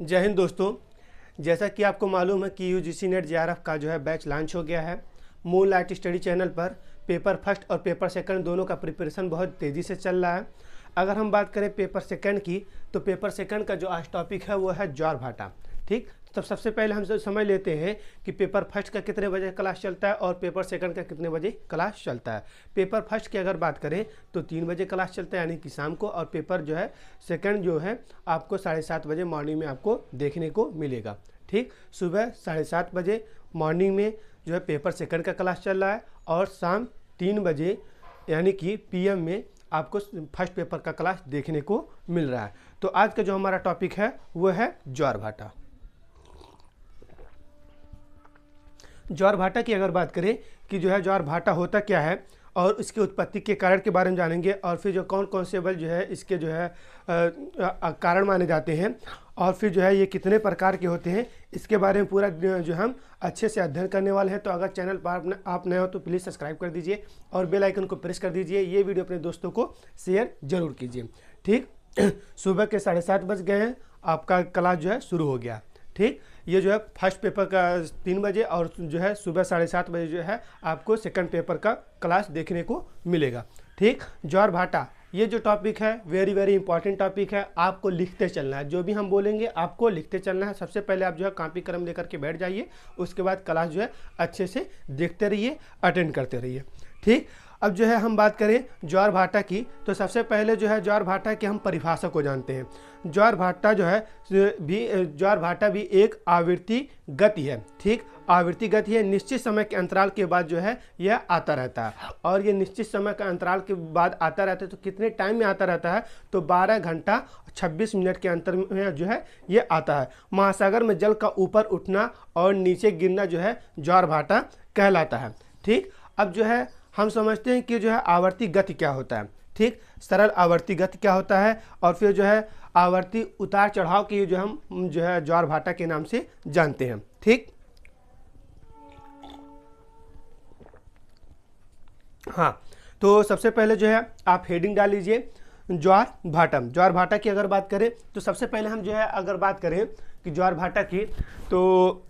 जय हिंद दोस्तों। जैसा कि आपको मालूम है कि यूजीसी नेट जेआरएफ का जो है बैच लॉन्च हो गया है। मून लाइट स्टडी चैनल पर पेपर फर्स्ट और पेपर सेकंड दोनों का प्रिपरेशन बहुत तेज़ी से चल रहा है। अगर हम बात करें पेपर सेकंड की, तो पेपर सेकंड का जो आज टॉपिक है वो है ज्वारभाटा। ठीक, तो सबसे पहले हम समझ लेते हैं कि पेपर फर्स्ट का कितने बजे क्लास चलता है और पेपर सेकंड का कितने बजे क्लास चलता है। पेपर फर्स्ट की अगर बात करें तो 3 बजे क्लास चलता है यानी कि शाम को, और पेपर जो है सेकंड जो है आपको 7:30 बजे मॉर्निंग में आपको देखने को मिलेगा। ठीक, सुबह 7:30 बजे मॉर्निंग में जो है पेपर सेकंड का क्लास चल रहा है और शाम 3 बजे यानी कि पीएम में आपको फर्स्ट पेपर का क्लास देखने को मिल रहा है। तो आज का जो हमारा टॉपिक है वो है ज्वारभाटा। ज्वारभाटा की अगर बात करें कि जो है ज्वारभाटा होता क्या है और इसकी उत्पत्ति के कारण के बारे में जानेंगे, और फिर जो कौन कौन से बल जो है इसके जो है कारण माने जाते हैं, और फिर जो है ये कितने प्रकार के होते हैं, इसके बारे में पूरा जो हम अच्छे से अध्ययन करने वाले हैं। तो अगर चैनल पर आप नए हो तो प्लीज़ सब्सक्राइब कर दीजिए और बेल आइकन को प्रेस कर दीजिए। ये वीडियो अपने दोस्तों को शेयर जरूर कीजिए। ठीक, सुबह के 7:30 बज गए हैं, आपका क्लास जो है शुरू हो गया। ठीक, ये जो है फर्स्ट पेपर का 3 बजे और जो है सुबह 7:30 बजे जो है आपको सेकंड पेपर का क्लास देखने को मिलेगा। ठीक, ज्वारभाटा ये जो टॉपिक है वेरी वेरी इंपॉर्टेंट टॉपिक है। आपको लिखते चलना है, जो भी हम बोलेंगे आपको लिखते चलना है। सबसे पहले आप जो है कॉपी कलम लेकर के बैठ जाइए, उसके बाद क्लास जो है अच्छे से देखते रहिए, अटेंड करते रहिए। ठीक, अब जो है हम बात करें ज्वारभाटा की, तो सबसे पहले जो है ज्वारभाटा की हम परिभाषा को जानते हैं। ज्वारभाटा जो है ज्वारभाटा भी एक आवृत्ति गति है। ठीक, आवृत्ति गति है, निश्चित समय के अंतराल के बाद जो है यह आता रहता है, और ये निश्चित समय का अंतराल के बाद आता रहता है। तो कितने टाइम में आता रहता है, तो 12 घंटा 26 मिनट के अंतर में जो है ये आता है। महासागर में जल का ऊपर उठना और नीचे गिरना जो है ज्वारभाटा कहलाता है। ठीक, अब जो है हम समझते हैं कि जो है आवर्ती गति क्या होता है। ठीक, सरल आवर्ती गति क्या होता है, और फिर जो है आवर्ती उतार चढ़ाव की जो हम जो है ज्वारभाटा के नाम से जानते हैं। ठीक, हाँ, तो सबसे पहले जो है आप हेडिंग डाल लीजिए ज्वारभाटा। ज्वारभाटा की अगर बात करें तो सबसे पहले हम जो है अगर बात करें कि ज्वारभाटा की, तो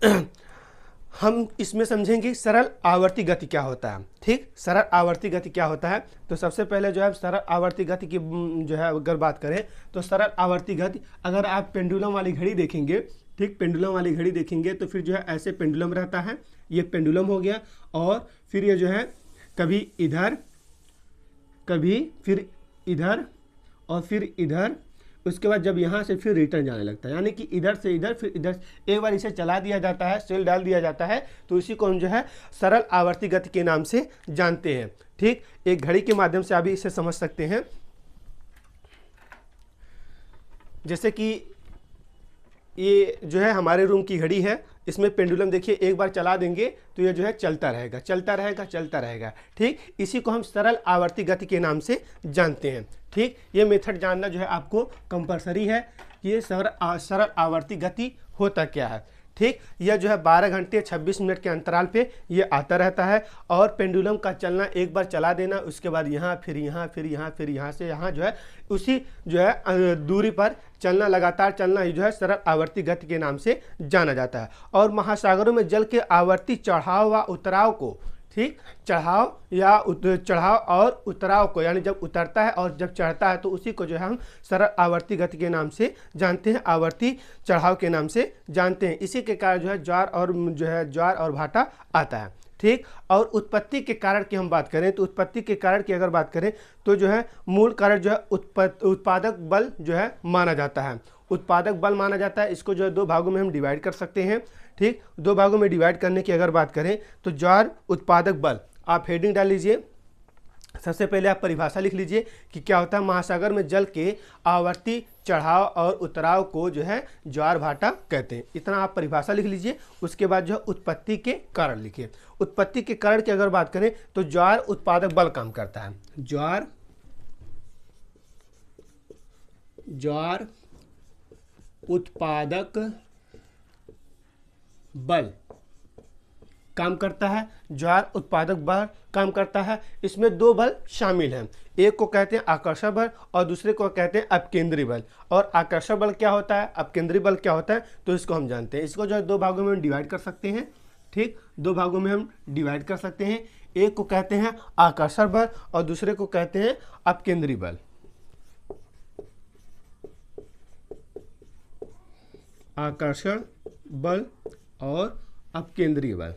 हम इसमें समझेंगे सरल आवर्ती गति क्या होता है। ठीक, सरल आवर्ती गति क्या होता है, तो सबसे पहले जो है सरल आवर्ती गति की जो है अगर बात करें तो सरल आवर्ती गति, अगर आप पेंडुलम वाली घड़ी देखेंगे, ठीक, पेंडुलम वाली घड़ी देखेंगे तो फिर जो है ऐसे पेंडुलम रहता है, ये पेंडुलम हो गया, और फिर ये जो है कभी इधर कभी फिर इधर और फिर इधर, उसके बाद जब यहाँ से फिर रिटर्न जाने लगता है, यानी कि इधर से इधर फिर इधर, एक बार इसे चला दिया जाता है, सेल डाल दिया जाता है, तो इसी को हम जो है सरल आवर्ती गति के नाम से जानते हैं। ठीक, एक घड़ी के माध्यम से आप इसे समझ सकते हैं। जैसे कि ये जो है हमारे रूम की घड़ी है, इसमें पेंडुलम देखिए एक बार चला देंगे तो ये जो है चलता रहेगा चलता रहेगा चलता रहेगा। ठीक, इसी को हम सरल आवर्ती गति के नाम से जानते हैं। ठीक, ये मेथड जानना जो है आपको कंपलसरी है, ये सरल आवर्ती गति होता क्या है। ठीक, यह जो है 12 घंटे 26 मिनट के अंतराल पे ये आता रहता है, और पेंडुलम का चलना एक बार चला देना, उसके बाद यहाँ फिर यहाँ फिर यहाँ फिर यहाँ से यहाँ जो है उसी जो है दूरी पर चलना, लगातार चलना, ही जो है सरल आवर्ती गति के नाम से जाना जाता है। और महासागरों में जल के आवर्ती चढ़ाव व उतराव को, ठीक, चढ़ाव और उतराव को, यानी जब उतरता है और जब चढ़ता है तो उसी को जो है हम सरल आवर्ती गति के नाम से जानते हैं, आवर्ती चढ़ाव के नाम से जानते हैं। इसी के कारण जो है ज्वार और भाटा आता है। ठीक, और उत्पत्ति के कारण की हम बात करें तो उत्पत्ति के कारण की अगर बात करें तो जो है मूल कारण जो है उत्पादक बल जो है माना जाता है, उत्पादक बल माना जाता है। इसको जो है 2 भागों में हम डिवाइड कर सकते हैं। ठीक, 2 भागों में डिवाइड करने की अगर बात करें तो ज्वार उत्पादक बल, आप हेडिंग डाल लीजिए। सबसे पहले आप परिभाषा लिख लीजिए कि क्या होता है। महासागर में जल के आवर्ती चढ़ाव और उतराव को जो है ज्वारभाटा कहते हैं। इतना आप परिभाषा लिख लीजिए। उसके बाद जो है उत्पत्ति के कारण लिखिए। उत्पत्ति के कारण की अगर बात करें तो ज्वार उत्पादक बल काम करता है। ज्वार उत्पादक बल काम करता है, ज्वार उत्पादक बल काम करता है। इसमें दो बल शामिल हैं, एक को कहते हैं आकर्षण बल और दूसरे को कहते हैं अपकेंद्री बल। और आकर्षण बल क्या होता है, अपकेंद्री बल क्या होता है, तो इसको हम जानते हैं। इसको जो है दो भागों में हम डिवाइड कर सकते हैं, ठीक, दो भागों में हम डिवाइड कर सकते हैं। एक को कहते हैं आकर्षण बल और दूसरे को कहते हैं अपकेंद्री बल। आकर्षण बल और अपकेंद्री बल।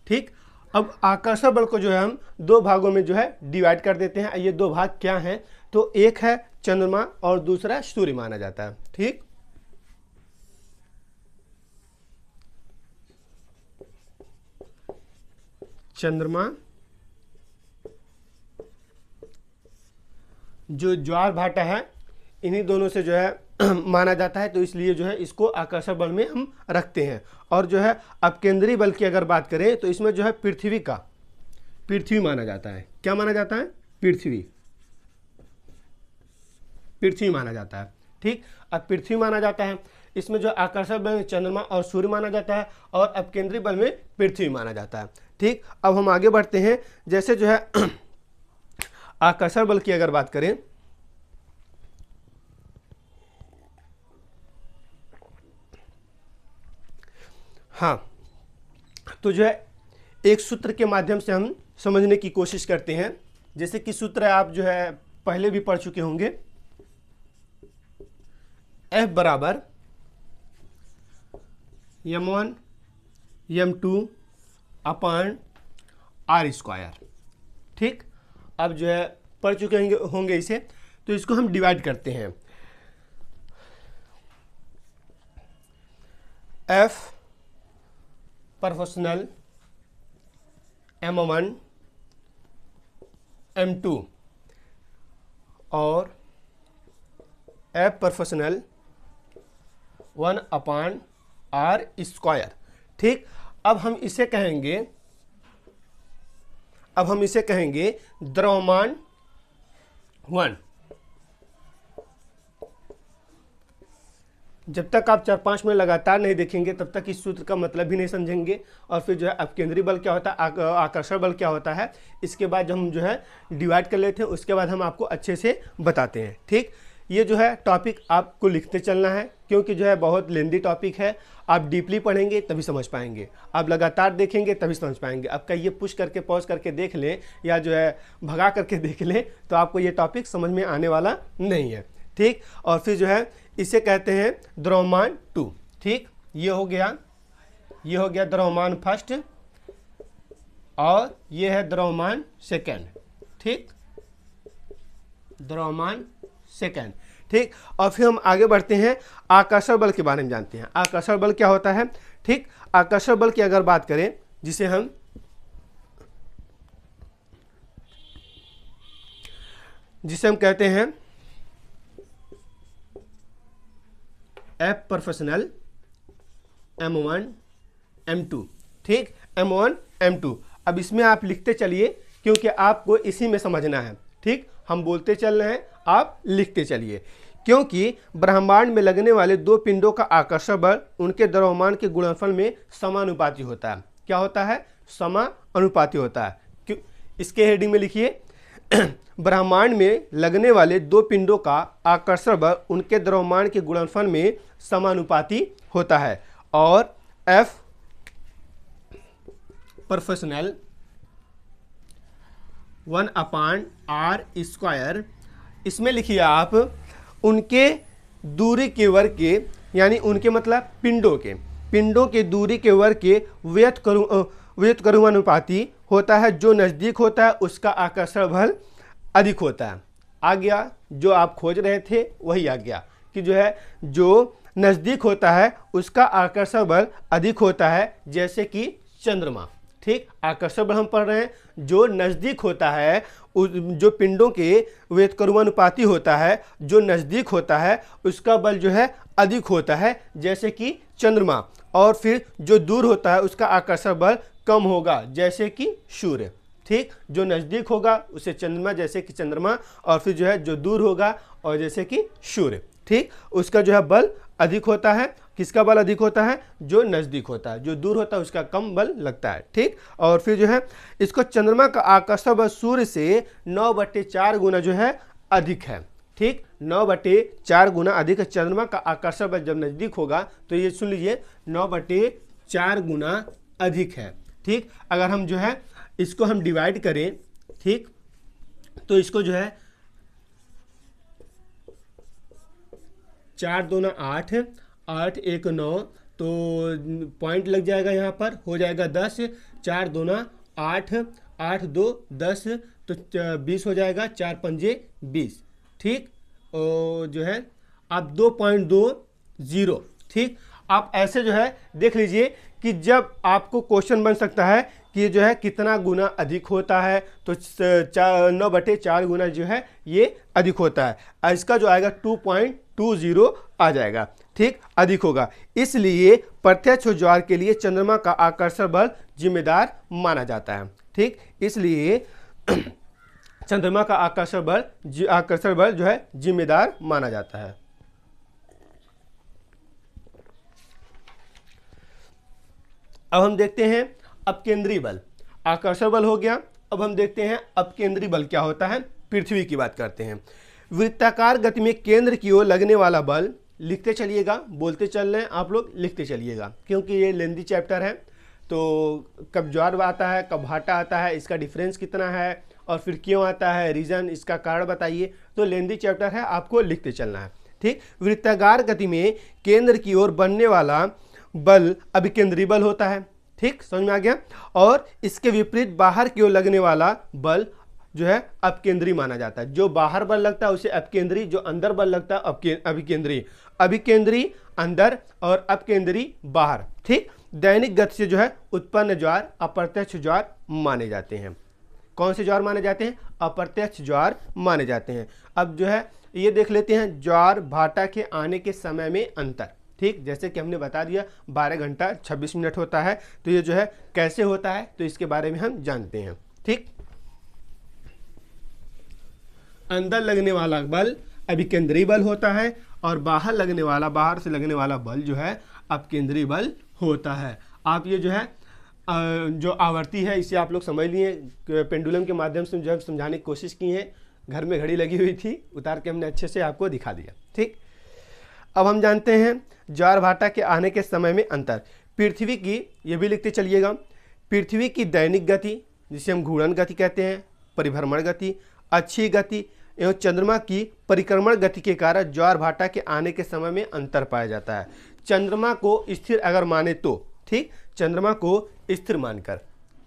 ठीक, अब आकर्षण बल को जो है हम दो भागों में जो है डिवाइड कर देते हैं। ये दो भाग क्या हैं, तो एक है चंद्रमा और दूसरा सूर्य माना जाता है। ठीक, चंद्रमा जो ज्वार भाटा है इन्हीं दोनों से जो है माना जाता है, तो इसलिए जो है इसको आकर्षण बल में हम रखते हैं। और जो है अपकेंद्री बल की अगर बात करें तो इसमें जो है पृथ्वी माना जाता है। क्या माना जाता है, पृथ्वी माना जाता है। ठीक, अब पृथ्वी माना जाता है, इसमें जो आकर्षण बल में चंद्रमा और सूर्य माना जाता है और अपकेंद्री बल में पृथ्वी माना जाता है। ठीक, अब हम आगे बढ़ते हैं। जैसे जो है आकर्षण बल की अगर बात करें, हाँ, तो जो है एक सूत्र के माध्यम से हम समझने की कोशिश करते हैं। जैसे कि सूत्र आप जो है पहले भी पढ़ चुके होंगे, F बराबर m1 m2 upon r square. ठीक, अब जो है पढ़ चुके होंगे इसे, तो इसको हम डिवाइड करते हैं। F प्रोपोर्शनल m1 m2 और F proportional 1 upon r square. ठीक, अब हम इसे कहेंगे द्रव्यमान 1। जब तक आप 4-5 मिनट लगातार नहीं देखेंगे तब तक इस सूत्र का मतलब भी नहीं समझेंगे। और फिर जो है अपकेंद्री बल क्या होता है, आकर्षण बल क्या होता है, इसके बाद जब हम जो है डिवाइड कर लेते हैं उसके बाद हम आपको अच्छे से बताते हैं। ठीक, ये जो है टॉपिक आपको लिखते चलना है, क्योंकि जो है बहुत लेंदी टॉपिक है। आप डीपली पढ़ेंगे तभी समझ पाएंगे, आप लगातार देखेंगे तभी समझ पाएंगे। अब कहिए पुश करके पॉज करके देख लें या जो है भगा करके देख लें तो आपको ये टॉपिक समझ में आने वाला नहीं है। ठीक, और फिर जो है इसे कहते हैं द्रव्यमान 2। ठीक, ये हो गया द्रव्यमान फर्स्ट और ये है द्रव्यमान सेकेंड। ठीक, द्रव्यमान सेकेंड। ठीक, और फिर हम आगे बढ़ते हैं, आकर्षण बल के बारे में जानते हैं। आकर्षण बल क्या होता है। ठीक, आकर्षण बल की अगर बात करें जिसे हम कहते हैं F प्रोपोर्शनल m1 m2। ठीक, m1 m2। अब इसमें आप लिखते चलिए क्योंकि आपको इसी में समझना है। ठीक, हम बोलते चल रहे हैं, आप लिखते चलिए, क्योंकि ब्रह्मांड में लगने वाले दो पिंडों का आकर्षण बल उनके द्रव्यमान के गुणनफल में समानुपाती होता है। क्या होता है, समानुपाती होता है। क्यों, इसके हेडिंग में लिखिए ब्रह्मांड में लगने वाले दो पिंडों का आकर्षण बल उनके द्रव्यमान के गुणनफल में समानुपाती होता है। और F proportional 1 upon r square, इसमें लिखिए आप उनके दूरी के वर्ग के, यानी उनके मतलब पिंडों के दूरी के वर्ग के व्युत्क्रमानुपाती होता है। जो नज़दीक होता है उसका आकर्षण बल अधिक होता है। आ गया जो आप खोज रहे थे, वही आ गया कि जो है जो नज़दीक होता है उसका आकर्षण बल अधिक होता है, जैसे कि चंद्रमा। ठीक, आकर्षण बल हम पढ़ रहे हैं, जो नज़दीक होता है, जो पिंडों के व्युत्क्रमानुपाती होता है, जो नज़दीक होता है उसका बल जो है अधिक होता है, जैसे कि चंद्रमा। और फिर जो दूर होता है उसका आकर्षण बल कम होगा, जैसे कि सूर्य। ठीक, जो नज़दीक होगा उसे चंद्रमा, जैसे कि चंद्रमा, और फिर जो है जो दूर होगा और जैसे कि सूर्य। ठीक, उसका जो है बल अधिक होता है। किसका बल अधिक होता है? जो नज़दीक होता है, जो दूर होता है उसका कम बल लगता है। ठीक, और फिर जो है इसको चंद्रमा का आकर्षण बल सूर्य से 9/4 गुना जो है अधिक है। ठीक, 9/4 गुना अधिक है। चंद्रमा का आकर्षण बल जब नज़दीक होगा तो ये सुन लीजिए 9/4 गुना अधिक है। ठीक, अगर हम जो है इसको हम डिवाइड करें, ठीक, तो इसको जो है 4 दूना 8, 8 1 9, तो पॉइंट लग जाएगा, यहाँ पर हो जाएगा 10, 4 दूना 8, 8 2 10, तो 20 हो जाएगा, 4 पंजे 20। ठीक, और जो है आप 2.20। ठीक, आप ऐसे जो है देख लीजिए कि जब आपको क्वेश्चन बन सकता है कि ये जो है कितना गुना अधिक होता है, तो 9/4 गुना जो है ये अधिक होता है। इसका जो आएगा 2.20 आ जाएगा। ठीक, अधिक होगा। इसलिए प्रत्यक्ष ज्वार के लिए चंद्रमा का आकर्षण बल जिम्मेदार माना जाता है। ठीक, इसलिए चंद्रमा का आकर्षण बल जो है जिम्मेदार माना जाता है। अब हम देखते हैं अपकेंद्री बल। आकर्षण बल हो गया, अब हम देखते हैं अपकेंद्री बल क्या होता है। पृथ्वी की बात करते हैं। वृत्ताकार गति में केंद्र की ओर लगने वाला बल, लिखते चलिएगा, बोलते चल रहे हैं आप लोग, लिखते चलिएगा, क्योंकि ये लेंदी चैप्टर है। तो कब ज्वार आता है, कब भाटा आता है, इसका डिफरेंस कितना है और फिर क्यों आता है, रीजन, इसका कारण बताइए। तो लेंदी चैप्टर है, आपको लिखते चलना है। ठीक, वृत्ताकार गति में केंद्र की ओर बनने वाला बल अभिकेंद्री बल होता है। ठीक, समझ में आ गया। और इसके विपरीत बाहर की ओर लगने वाला बल जो है अपकेंद्री माना जाता है। जो बाहर बल लगता है उसे अपकेंद्री, जो अंदर बल लगता है अभिकेंद्री। अभिकेंद्री अंदर और अपकेंद्री बाहर। ठीक, दैनिक गति से जो है उत्पन्न ज्वार अप्रत्यक्ष ज्वार माने जाते हैं। कौन से ज्वार माने जाते हैं? अप्रत्यक्ष ज्वार माने जाते हैं। अब जो है ये देख लेते हैं ज्वार भाटा के आने के समय में अंतर। ठीक, जैसे कि हमने बता दिया 12 घंटा 26 मिनट होता है, तो ये जो है कैसे होता है तो इसके बारे में हम जानते हैं। ठीक, अंदर लगने वाला बल अभिकेंद्री बल होता है और बाहर से लगने वाला बल जो है अपकेंद्री बल होता है। आप ये जो है जो आवृत्ति है इसे आप लोग समझ लिए, पेंडुलम के माध्यम से जब समझाने की कोशिश की है, घर में घड़ी लगी हुई थी, उतार के हमने अच्छे से आपको दिखा दिया। ठीक, अब हम जानते हैं ज्वार भाटा के आने के समय में अंतर। पृथ्वी की, ये भी लिखते चलिएगा, पृथ्वी की दैनिक गति जिसे हम घूर्णन गति कहते हैं, परिभ्रमण गति, अच्छी गति एवं चंद्रमा की परिक्रमण गति के कारण ज्वार भाटा के आने के समय में अंतर पाया जाता है। चंद्रमा को स्थिर अगर माने तो, ठीक, चंद्रमा को स्थिर मानकर,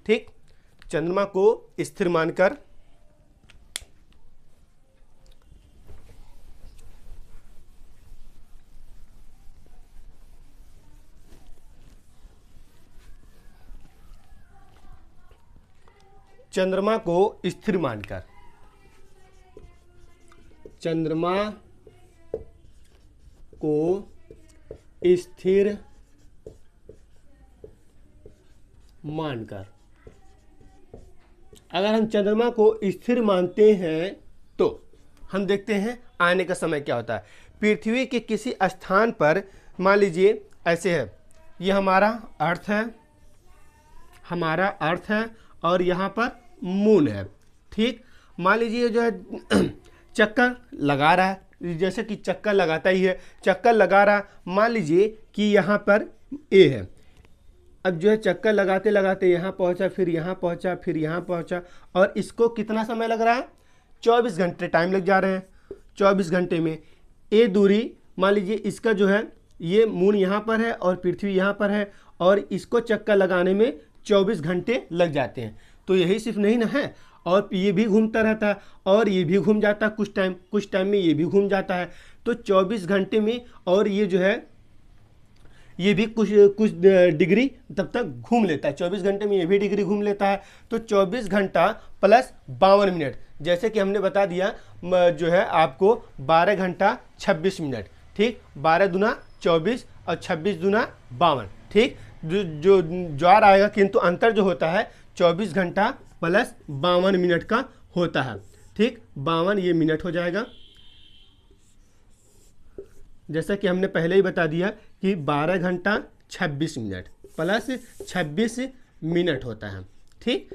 ठीक, चंद्रमा को स्थिर मानकर चंद्रमा को स्थिर मानकर, चंद्रमा को स्थिर मानकर, अगर हम चंद्रमा को स्थिर मानते हैं तो हम देखते हैं आने का समय क्या होता है। पृथ्वी के किसी स्थान पर, मान लीजिए ऐसे है, ये हमारा अर्थ है, और यहाँ पर मून है। ठीक, मान लीजिए जो है चक्कर लगा रहा है, जैसे कि चक्कर लगाता ही है, चक्कर लगा रहा, मान लीजिए कि यहाँ पर ए है। अब जो है चक्कर लगाते लगाते यहाँ पहुँचा, फिर यहाँ पहुँचा, फिर यहाँ पहुँचा, और इसको कितना समय लग रहा है? 24 घंटे टाइम लग जा रहे हैं। 24 घंटे में ए दूरी, मान लीजिए इसका जो है ये मून यहाँ पर है और पृथ्वी यहाँ पर है, और इसको चक्कर लगाने में 24 घंटे लग जाते हैं। तो यही सिर्फ नहीं ना है, और ये भी घूमता रहता है और ये भी घूम जाता है, कुछ टाइम में ये भी घूम जाता है। तो 24 घंटे में, और ये जो है ये भी कुछ डिग्री तब तक घूम लेता है। 24 घंटे में ये भी डिग्री घूम लेता है। तो 24 घंटा प्लस 52 मिनट, जैसे कि हमने बता दिया जो है आपको 12 घंटा 26 मिनट। ठीक, 12 दूना 24 और 26 दूना 52। ठीक, जो ज्वार आएगा, किंतु अंतर जो होता है 24 घंटा प्लस 52 मिनट का होता है। ठीक, 52 ये मिनट हो जाएगा, जैसा कि हमने पहले ही बता दिया कि 12 घंटा 26 मिनट प्लस 26 मिनट होता है। ठीक,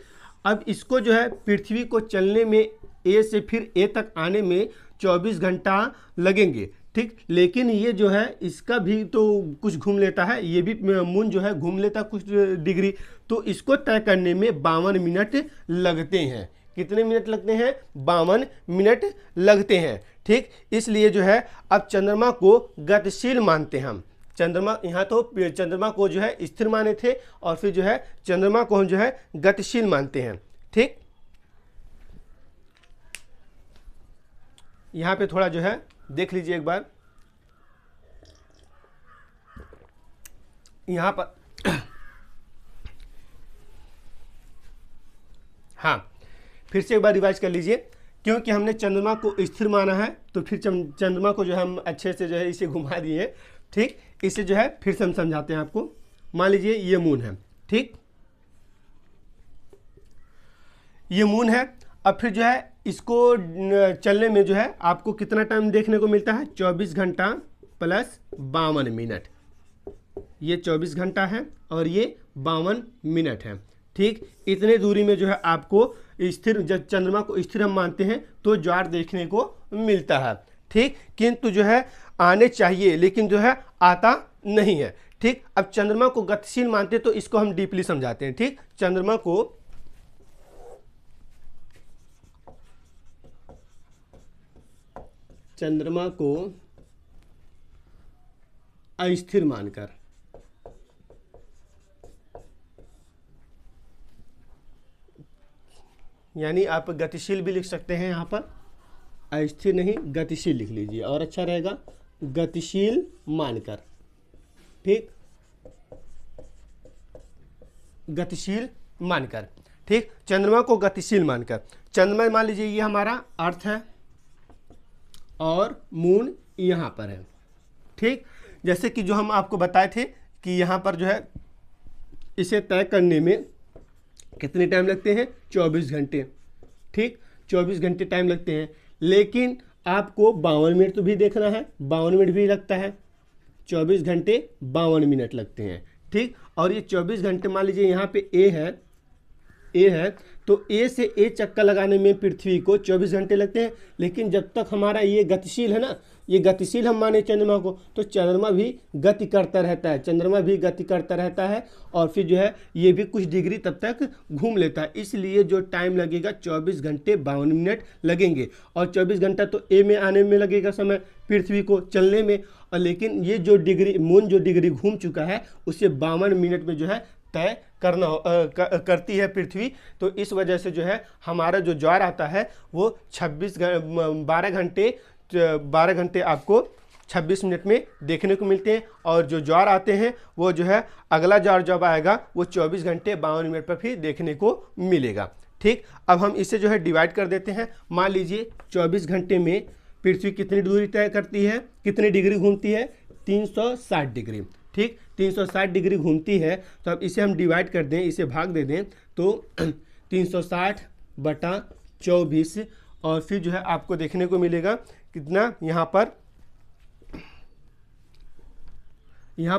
अब इसको जो है पृथ्वी को चलने में ए से फिर ए तक आने में 24 घंटा लगेंगे। ठीक, लेकिन ये जो है इसका भी तो कुछ घूम लेता है, ये भी मून जो है घूम लेता है कुछ डिग्री, तो इसको तय करने में 52 मिनट लगते हैं। कितने मिनट लगते हैं? 52 मिनट लगते हैं। ठीक, इसलिए जो है अब चंद्रमा को गतिशील मानते हैं हम। चंद्रमा, यहाँ तो चंद्रमा को जो है स्थिर माने थे और फिर जो है चंद्रमा को हम जो है गतिशील मानते हैं। ठीक, यहाँ पे थोड़ा जो है देख लीजिए एक बार, यहाँ पर हाँ, फिर से एक बार रिवाइज कर लीजिए। क्योंकि हमने चंद्रमा को स्थिर माना है तो फिर चंद्रमा को जो है हम अच्छे से जो है इसे घुमा दिए। ठीक, इसे जो है फिर से हम समझाते हैं आपको। मान लीजिए ये मून है। ठीक, ये मून है। अब फिर जो है इसको चलने में जो है आपको कितना टाइम देखने को मिलता है? 24 घंटा प्लस 52 मिनट। ये 24 घंटा है और ये 52 मिनट है। ठीक, इतने दूरी में जो है आपको स्थिर, जब चंद्रमा को स्थिर हम मानते हैं तो ज्वार देखने को मिलता है। ठीक, किंतु जो है आने चाहिए लेकिन जो है आता नहीं है। ठीक, अब चंद्रमा को गतिशील मानते हैं तो इसको हम डीपली समझाते हैं। ठीक, चंद्रमा को अस्थिर मानकर, यानी आप गतिशील भी लिख सकते हैं, यहाँ पर अस्थिर नहीं गतिशील लिख लीजिए और अच्छा रहेगा, गतिशील मानकर। ठीक, गतिशील मानकर। ठीक, चंद्रमा को गतिशील मानकर। चंद्रमा मान लीजिए ये हमारा अर्थ है और मून यहाँ पर है। ठीक, जैसे कि जो हम आपको बताए थे कि यहाँ पर जो है इसे तय करने में कितने टाइम लगते हैं? 24 घंटे। ठीक, 24 घंटे टाइम लगते हैं, लेकिन आपको 52 मिनट तो भी देखना है, 52 मिनट भी लगता है, 24 घंटे 52 मिनट लगते हैं। ठीक, और ये 24 घंटे मान लीजिए यहाँ पे ए है तो ए से ए चक्कर लगाने में पृथ्वी को 24 घंटे लगते हैं। लेकिन जब तक हमारा ये गतिशील है ना, ये गतिशील हम माने चंद्रमा को, तो चंद्रमा भी गति करता रहता है, चंद्रमा भी गति करता रहता है और फिर जो है ये भी कुछ डिग्री तब तक घूम लेता है। इसलिए जो टाइम लगेगा 24 घंटे 52 मिनट लगेंगे। और 24 घंटा तो ए में आने में लगेगा समय, पृथ्वी को चलने में, और लेकिन ये जो डिग्री मून जो डिग्री घूम चुका है उसे 52 मिनट में जो है तय करती है पृथ्वी। तो इस वजह से जो है हमारा जो ज्वार आता है वो 12 घंटे आपको 26 मिनट में देखने को मिलते हैं। और जो ज्वार आते हैं वो जो है अगला ज्वार जब आएगा वो 24 घंटे 52 मिनट पर भी देखने को मिलेगा। ठीक, अब हम इसे जो है डिवाइड कर देते हैं। मान लीजिए 24 घंटे में पृथ्वी कितनी दूरी तय करती है, कितनी डिग्री घूमती है? 360 डिग्री। ठीक, 360 डिग्री घूमती है। तो अब इसे हम डिवाइड कर दें, इसे भाग दे दें तो 360 बटा 24 और फिर जो है आपको देखने को मिलेगा कितना? यहाँ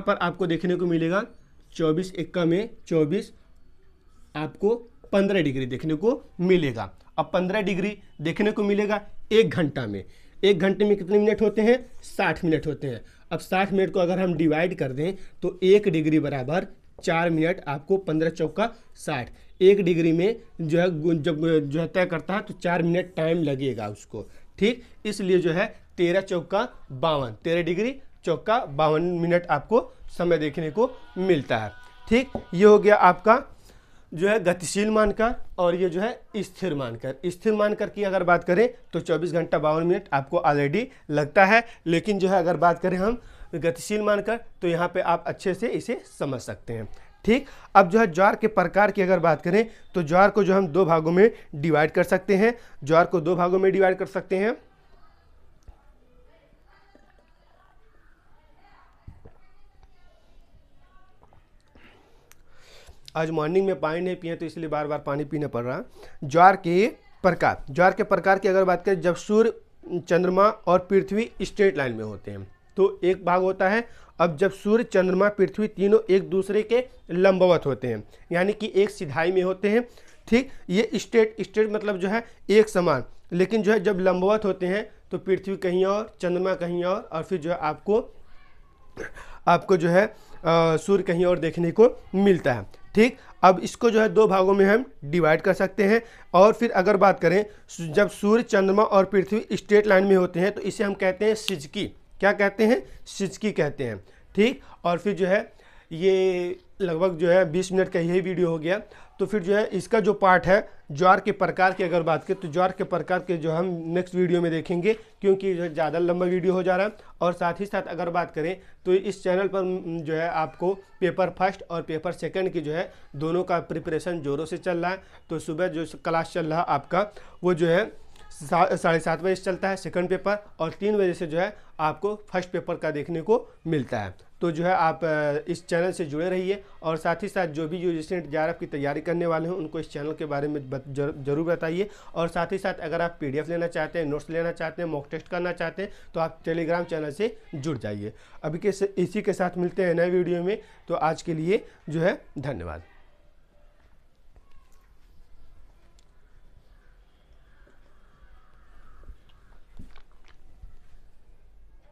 पर आपको देखने को मिलेगा 24 एक्का में 24, आपको 15 डिग्री देखने को मिलेगा। अब 15 डिग्री देखने को मिलेगा 1 घंटा में। 1 घंटे में कितने मिनट होते हैं? 60 मिनट होते हैं। अब 60 मिनट को अगर हम डिवाइड कर दें तो 1 डिग्री बराबर 4 मिनट, आपको 15 चौका 60। 1 डिग्री में जो है जब जो है तय करता है तो 4 मिनट टाइम लगेगा उसको। ठीक, इसलिए जो है 13 चौका 52, 13 डिग्री चौका 52 मिनट आपको समय देखने को मिलता है। ठीक, ये हो गया आपका जो है गतिशील मानकर और ये जो है स्थिर मानकर। स्थिर मानकर की अगर बात करें तो 24 घंटा 52 मिनट आपको ऑलरेडी लगता है, लेकिन जो है अगर बात करें हम गतिशील मानकर तो यहाँ पे आप अच्छे से इसे समझ सकते हैं। ठीक, अब जो है ज्वार के प्रकार की अगर बात करें तो ज्वार को जो हम 2 भागों में डिवाइड कर सकते हैं। ज्वार को 2 भागों में डिवाइड कर सकते हैं। आज मॉर्निंग में पानी नहीं पिए तो इसलिए बार बार पानी पीना पड़ रहा। ज्वार के प्रकार की अगर बात करें, जब सूर्य, चंद्रमा और पृथ्वी स्ट्रेट लाइन में होते हैं। तो एक भाग होता है अब जब सूर्य, चंद्रमा, पृथ्वी तीनों एक दूसरे के लंबवत होते हैं, यानी कि एक सिधाई में होते हैं। ठीक, ये स्टेट मतलब जो है एक समान, लेकिन जो है जब लंबवत होते हैं तो पृथ्वी कहीं और, चंद्रमा कहीं और फिर जो है आपको जो है सूर्य कहीं और देखने को मिलता है। ठीक, अब इसको जो है दो भागों में हम डिवाइड कर सकते हैं। और फिर अगर बात करें जब सूर्य, चंद्रमा और पृथ्वी स्ट्रेट लाइन में होते हैं तो इसे हम कहते हैं सिजकी। क्या कहते हैं? सिजकी कहते हैं। ठीक, और फिर जो है ये लगभग जो है 20 मिनट का यही वीडियो हो गया। तो फिर जो है इसका जो पार्ट है ज्वार के प्रकार की अगर बात करें तो ज्वार के प्रकार के जो हम नेक्स्ट वीडियो में देखेंगे, क्योंकि जो ज़्यादा लंबा वीडियो हो जा रहा है। और साथ ही साथ अगर बात करें तो इस चैनल पर जो है आपको पेपर फर्स्ट और पेपर सेकंड की जो है दोनों का प्रिपरेशन ज़ोरों से चल रहा है। तो सुबह जो क्लास चल रहा है आपका वो जो है 7:30 बजे से चलता है सेकंड पेपर, और 3 बजे से जो है आपको फर्स्ट पेपर का देखने को मिलता है। तो जो है आप इस चैनल से जुड़े रहिए, और साथ ही साथ जो भी यूजीसी नेट जेआरएफ की तैयारी करने वाले हैं उनको इस चैनल के बारे में जरूर बताइए। और साथ ही साथ अगर आप पीडीएफ लेना चाहते हैं, नोट्स लेना चाहते हैं, मॉक टेस्ट करना चाहते हैं तो आप टेलीग्राम चैनल से जुड़ जाइए। अभी के इसी के साथ मिलते हैं नए वीडियो में। तो आज के लिए जो है धन्यवाद।